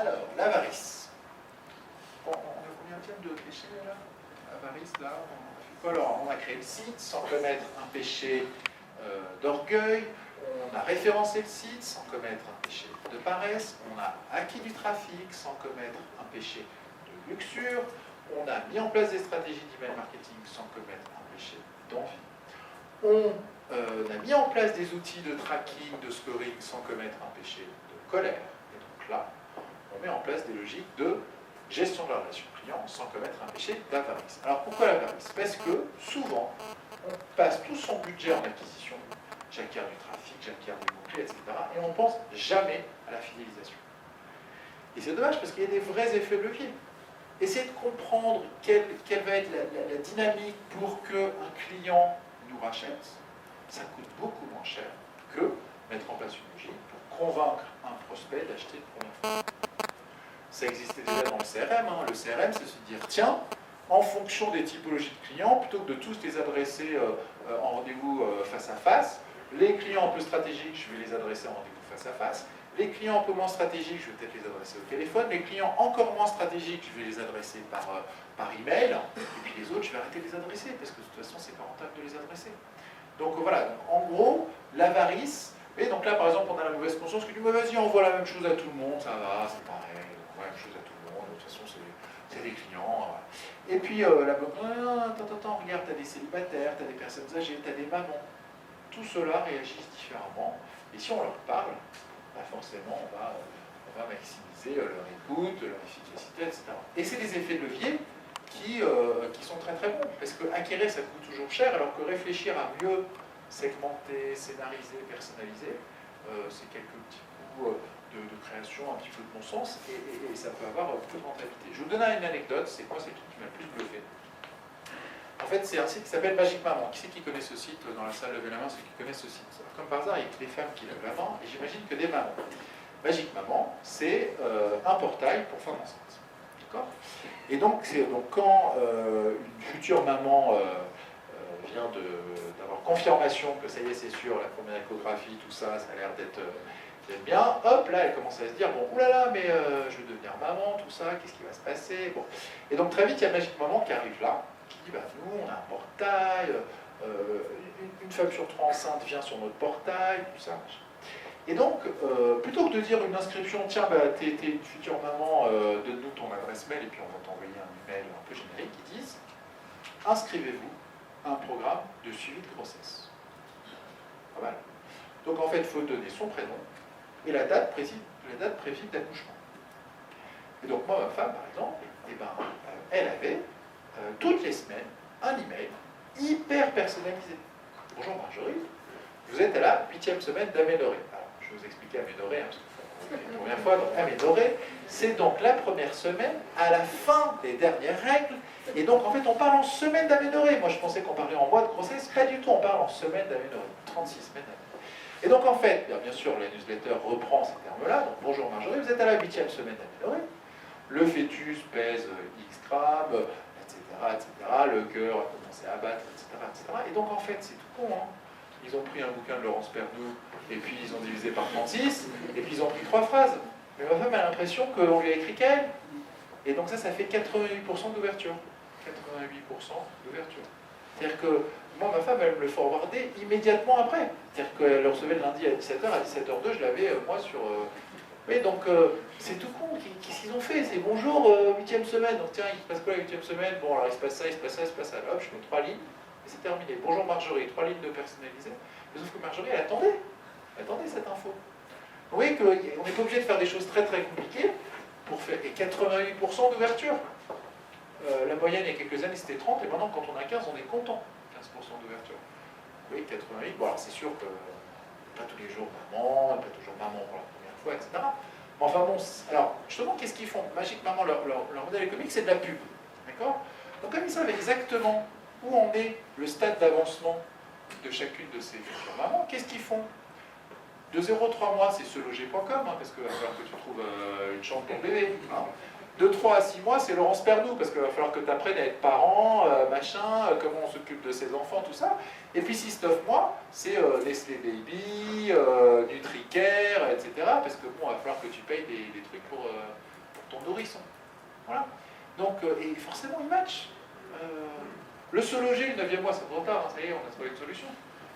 Alors, l'avarice. Bon, on a combien de péchés là? Avarice, là, on a fait quoi? Alors, on a créé le site sans commettre un péché d'orgueil, on a référencé le site sans commettre un péché de paresse, on a acquis du trafic sans commettre un péché de luxure, on a mis en place des stratégies d'email marketing sans commettre un péché d'envie, on a mis en place des outils de tracking, de scoring sans commettre un péché de colère. Et donc là, on met en place des logiques de gestion de la relation client sans commettre un péché d'avarice. Alors pourquoi l'avarice? Parce que souvent, on passe tout son budget en acquisition, j'acquiers du trafic, j'acquiers des mots-clés, etc. Et on ne pense jamais à la fidélisation. Et c'est dommage parce qu'il y a des vrais effets de levier. Essayez de comprendre quelle va être la dynamique pour qu'un client nous rachète. Ça coûte beaucoup moins cher que mettre en place une logique pour convaincre un prospect d'acheter une première fois. Ça existait déjà dans le CRM. Hein. Le CRM, c'est se dire, tiens, en fonction des typologies de clients, plutôt que de tous les adresser en rendez-vous face à face, les clients un peu stratégiques, je vais les adresser en rendez-vous face à face. Les clients un peu moins stratégiques, je vais peut-être les adresser au téléphone. Les clients encore moins stratégiques, je vais les adresser par email. Et puis les autres, je vais arrêter de les adresser, parce que de toute façon, c'est pas rentable de les adresser. Donc voilà, en gros, l'avarice. Et donc là, par exemple, on a la mauvaise conscience qui dit, mais vas-y, envoie la même chose à tout le monde, ça va, c'est pareil, on envoie la même chose à tout le monde, de toute façon, c'est des clients. Voilà. Et puis la bloc, attends, regarde, tu as des célibataires, tu as des personnes âgées, tu as des mamans. Tout cela réagissent différemment. Et si on leur parle, bah forcément, on va maximiser leur écoute, leur efficacité, etc. Et c'est des effets de levier qui sont très très bons, parce que acquérir, ça coûte toujours cher, alors que réfléchir à mieux segmenter, scénariser, personnaliser, c'est quelques petits coups de création, un petit peu de bon sens, et ça peut avoir peu de rentabilité. Je vous donne une anecdote, c'est quoi, c'est le truc qui m'a le plus bluffé. En fait, c'est un site qui s'appelle Magic Maman. Qui c'est qui connaît ce site dans la salle? Levez la main, ceux qui connaissent ce site. Alors, comme par hasard, il y a que des femmes qui lèvent la main, et j'imagine que des mamans. Magic Maman, c'est un portail pour femmes enceintes. D'accord? Et donc, quand une future maman vient d'avoir confirmation que ça y est, c'est sûr, la première échographie, tout ça, ça a l'air d'être bien, hop, là, elle commence à se dire, bon, oulala, mais je vais devenir maman, tout ça, qu'est-ce qui va se passer? Bon. Et donc, très vite, il y a Magic Maman qui arrive là, qui dit, bah, nous, on a un portail, une femme sur 3 enceinte vient sur notre portail, tout ça. Et donc, plutôt que de dire une inscription, tiens, bah, t'es une future maman, donne-nous ton adresse mail, et puis on va t'envoyer un email un peu générique, ils disent, inscrivez-vous à un programme de suivi de grossesse. Pas mal. Donc, en fait, il faut donner son prénom et la date prévue d'accouchement. Et donc, moi, ma femme, par exemple, eh ben, elle avait toutes les semaines un email hyper personnalisé. Bonjour Marjorie, vous êtes à la 8e semaine d'Aménorrhée. Alors, je vais vous expliquer Aménorrhée, hein, parce que c'est la première fois. Donc, Aménorrhée, c'est donc la première semaine à la fin des dernières règles. Et donc, en fait, on parle en semaine d'Aménorrhée. Moi, je pensais qu'on parlait en mois de grossesse. Pas du tout, on parle en semaine d'Aménorrhée. 36 semaines d'Aménorrhée. Et donc, en fait, bien sûr, la newsletter reprend ces termes-là. Donc, bonjour Marjorie, vous êtes à la 8e semaine d'Aménorrhée. Le fœtus pèse X grammes, etc., etc. Le cœur a commencé à battre, etc., etc. Et donc, en fait, c'est tout con, hein. Ils ont pris un bouquin de Laurence Pernou, et puis ils ont divisé par 36, et puis ils ont pris 3 phrases. Mais ma femme a l'impression qu'on lui a écrit qu'elle. Et donc ça fait 88% d'ouverture. 88% d'ouverture. C'est-à-dire que moi, ma femme, elle me le forwardait immédiatement après. C'est-à-dire qu'elle le recevait le lundi à 17h, à 17h02, je l'avais, moi, sur... Oui, donc c'est tout con. Qu'est-ce qu'ils ont fait? C'est bonjour, 8e semaine. Donc tiens, il se passe quoi la 8e semaine? Bon, alors il se passe ça, il se passe ça, il se passe ça. Là, hop, je mets 3 lignes, et c'est terminé. Bonjour Marjorie, 3 lignes de personnalisé. Mais sauf que Marjorie, elle attendait. Elle attendait cette info. Vous voyez qu'on n'est pas obligé de faire des choses très très compliquées pour faire... Et 88% d'ouverture. La moyenne, il y a quelques années, c'était 30, et maintenant, quand on a 15, on est content. 15% d'ouverture. Vous voyez, 88, bon, alors c'est sûr que pas tous les jours maman, pas toujours maman pour la première fois, etc. Mais enfin bon, alors, justement, qu'est-ce qu'ils font? Magic Maman, leur modèle économique, c'est de la pub. D'accord? Donc, comme ils savent exactement où en est le stade d'avancement de chacune de ces futures mamans, qu'est-ce qu'ils font? De 0 à 3 mois, c'est seloger.com, hein, parce qu'il va falloir que tu trouves une chambre pour bébé. Hein. De 3 à 6 mois, c'est Laurence Pernou, parce qu'il va falloir que tu apprennes à être parent, comment on s'occupe de ses enfants, tout ça. Et puis 6-9 mois, c'est Nestlé Baby, NutriCare, etc. Parce que bon, il va falloir que tu payes des trucs pour ton nourrisson. Voilà. Donc, et forcément, il match. Le se loger, le 9e mois, c'est trop tard, hein, ça y est, on a trouvé une solution.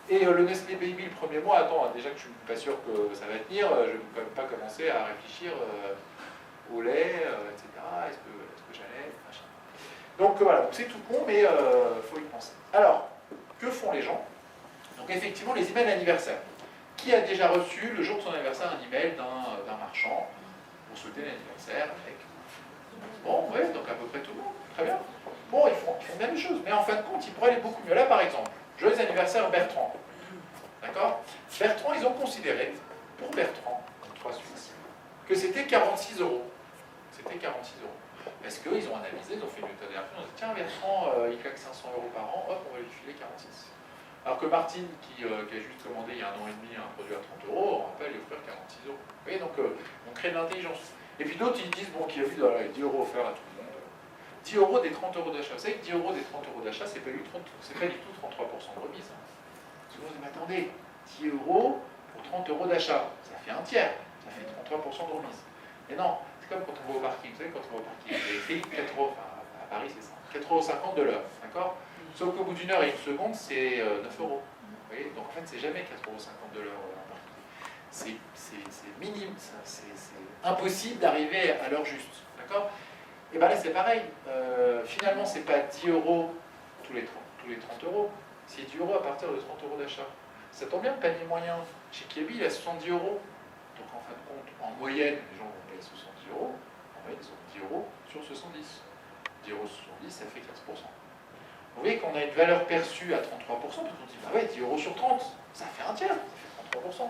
Et le Nestlé Baby, le premier mois, attends, déjà que je ne suis pas sûr que ça va tenir, je ne vais quand même pas commencer à réfléchir au lait, etc. Est-ce que j'allais, machin. Donc voilà, c'est tout con, mais il faut y penser. Alors, que font les gens? Donc effectivement, les emails d'anniversaire. Qui a déjà reçu, le jour de son anniversaire, un email d'un marchand pour souhaiter l'anniversaire avec... Bon, oui, donc à peu près tout le monde, très bien. Bon, ils font la même chose, mais en fin de compte, ils pourraient aller beaucoup mieux. Là, par exemple, joyeux anniversaire Bertrand. D'accord? Bertrand, ils ont considéré, pour Bertrand, 3 Suisses, que c'était 46 €. C'était 46 €. Parce qu'ils ont analysé, ils ont fait une méthode et ils ont dit tiens, Bertrand, il claque 500 € par an, hop, on va lui filer 46. Alors que Martine, qui a juste commandé il y a 1 an et demi un produit à 30 €, on va pas lui offrir 46 €. Vous voyez, donc on crée de l'intelligence. Et puis d'autres, ils disent bon, qu'il y a vu 10 € offerts à tout le monde. 10 € des 30 € d'achat. Vous savez que 10 € des 30 € d'achat, c'est pas du tout 33% de remise. Hein. Parce que vous dites, attendez, 10 € pour 30 € d'achat, ça fait un tiers, ça fait 33% de remise. Mais non, c'est comme quand on va au parking. Vous savez, quand on va au parking, les prix 4 €, enfin à Paris c'est ça, 4,50 € de l'heure, d'accord? Sauf qu'au bout d'1 heure et 1 seconde, c'est 9 €. Vous voyez, donc en fait, c'est jamais 4,50 € de l'heure en parking. C'est minime, c'est impossible d'arriver à l'heure juste, d'accord? Et bien là, c'est pareil. Finalement, c'est pas 10 € tous les 30 €, c'est 10 € à partir de 30 € d'achat. Ça tombe bien, le panier moyen chez Kiabi, il a 70 €. Donc en fin de compte, en moyenne, les gens vont payer 70 €. En moyenne, ils ont 10 € sur 70. 10 € sur 70, ça fait 15%. Vous voyez qu'on a une valeur perçue à 33%, parce qu'on dit, bah ouais, 10 € sur 30, ça fait un tiers, ça fait 33%.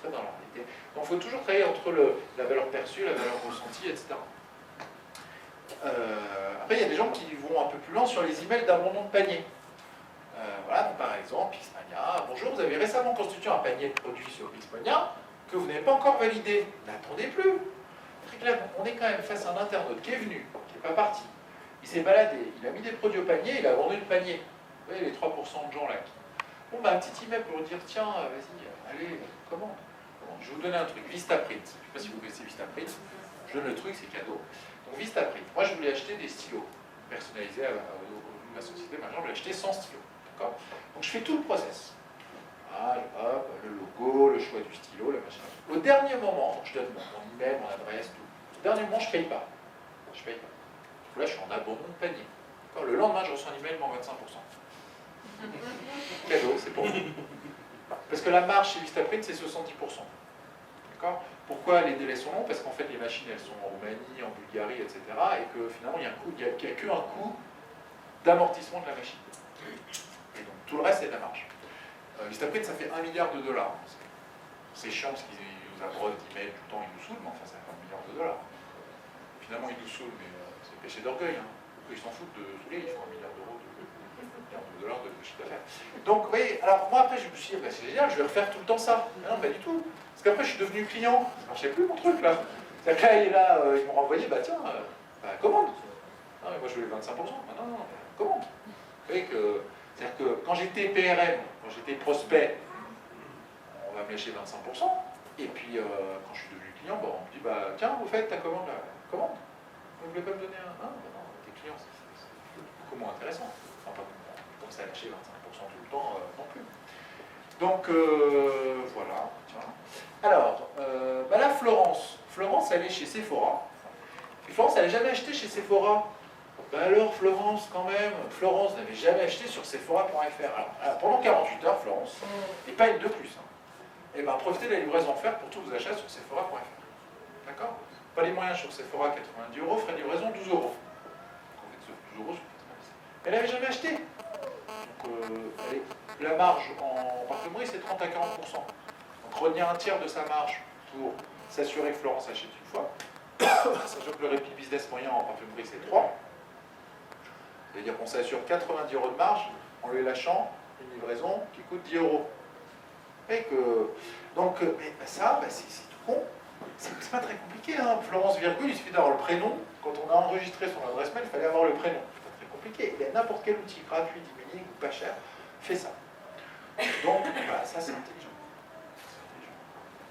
Ça, dans la réalité. Donc il faut toujours travailler entre la valeur perçue, la valeur ressentie, etc. Après, il y a des gens qui vont un peu plus loin sur les emails d'abandon de panier. Voilà, donc, par exemple, Pixmania. Bonjour, vous avez récemment constitué un panier de produits sur Pixmania que vous n'avez pas encore validé. N'attendez plus. Très clair, on est quand même face à un internaute qui est venu, qui n'est pas parti. Il s'est baladé, il a mis des produits au panier, il a vendu le panier. Vous voyez les 3% de gens là qui... Bon, bah, un petit email pour dire tiens, vas-y, allez, commande. Je vais vous donner un truc, Vistaprint. Je ne sais pas si vous connaissez Vistaprint. Je donne le truc, c'est cadeau. Donc Vistaprint. Moi, je voulais acheter des stylos personnalisés à ma société. Maintenant, je voulais acheter 100 stylos. D'accord? Donc, je fais tout le process. Ah, hop, le logo, le choix du stylo, le machin. Au dernier moment, je donne mon email, mon adresse, tout. Au dernier moment, je ne paye pas. Je paye pas. Du coup, là, je suis en abandon de panier. Le lendemain, je reçois un email, moins 25%. Cadeau, c'est pour vous. Parce que la marge chez Vistaprint, c'est 70%. D'accord? Pourquoi les délais sont longs? Parce qu'en fait, les machines, elles sont en Roumanie, en Bulgarie, etc. Et que finalement, il n'y a qu'un coût d'amortissement de la machine. Et donc, tout le reste, c'est de la marge. Vistaprint, ça fait 1 milliard $. C'est chiant parce qu'ils nous abreuvent d'emails tout le temps, ils nous saoulent, mais enfin, ça fait 1 milliard $. Finalement, ils nous saoulent, mais c'est péché d'orgueil. Hein. Ils s'en foutent de saouler, ils font 1 milliard $. De chiffre d'affaires. Donc, oui, alors moi après je me suis dit, bah, c'est génial, je vais refaire tout le temps ça. Mais non, pas du tout. Parce qu'après je suis devenu client, ça marchait plus mon truc là. C'est-à-dire que là, ils m'ont renvoyé, bah tiens, commande. Non, mais moi je voulais 25%. Bah, non, commande. Vous voyez que, c'est-à-dire que quand j'étais PRM, quand j'étais prospect, on va me lâcher 25%. Et puis quand je suis devenu client, bon, on me dit, bah tiens, vous faites ta commande là, commande. Vous ne voulez pas me donner un? Bah non, t'es client, c'est beaucoup moins intéressant. Enfin, pas comme ça, lâcher 25% tout le temps, non plus. Donc, voilà. Tiens. Alors, bah là, Florence, elle est chez Sephora. Et Florence, elle n'a jamais acheté chez Sephora. Bah alors, Florence, quand même, Florence n'avait jamais acheté sur Sephora.fr. Alors, pendant 48 heures, Florence, et pas une de plus, hein, et ben, profitez de la livraison offerte pour tous vos achats sur Sephora.fr. D'accord? Pas les moyens sur Sephora, 90 €, frais de livraison, 12 €. En fait, 12 € sur 90. Elle n'avait jamais acheté. Donc, la marge en parfumerie, c'est 30 à 40%. Donc, retenir un tiers de sa marge pour s'assurer que Florence achète une fois. Sachant que le répit business moyen en parfumerie, c'est 3. C'est-à-dire qu'on s'assure 90 € de marge en lui lâchant une livraison qui coûte 10 €. Et que, donc, mais ça, c'est tout con. C'est pas très compliqué. Hein. Florence, virgule, il suffit d'avoir le prénom, Quand on a enregistré son adresse mail, il fallait avoir le prénom. C'est pas très compliqué. Et n'importe quel outil gratuit, d'emailing ou pas cher, fait ça. Donc, voilà, ça c'est intelligent.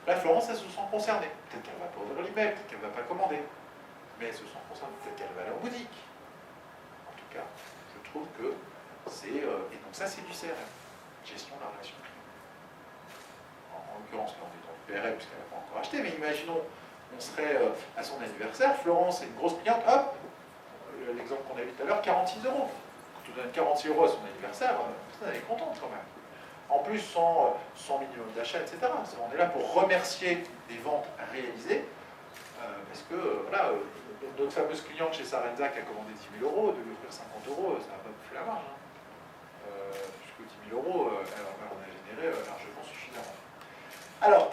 Là, Florence, elle se sent concernée. Peut-être qu'elle ne va pas ouvrir l'email, peut-être qu'elle ne va pas commander. Mais elle se sent concernée, peut-être qu'elle va aller en boutique. En tout cas, je trouve que c'est... et donc ça, c'est du CRM. Gestion de la relation client. En l'occurrence, là, on est dans le PRL, puisqu'elle n'a pas encore acheté, mais imaginons, on serait à son anniversaire, Florence est une grosse cliente, hop, l'exemple qu'on a vu tout à l'heure, 46 €. Quand on donne 46 € à son anniversaire, elle est contente quand même. En plus, sans minimum d'achat, etc. On est là pour remercier des ventes réalisées, parce que, voilà, notre fameuse cliente chez Sarenza qui a commandé 10 000 €, de lui offrir 50 €, ça va pas bouffer la marge. Puisque 10 000 €, elle en a généré largement suffisamment. Alors,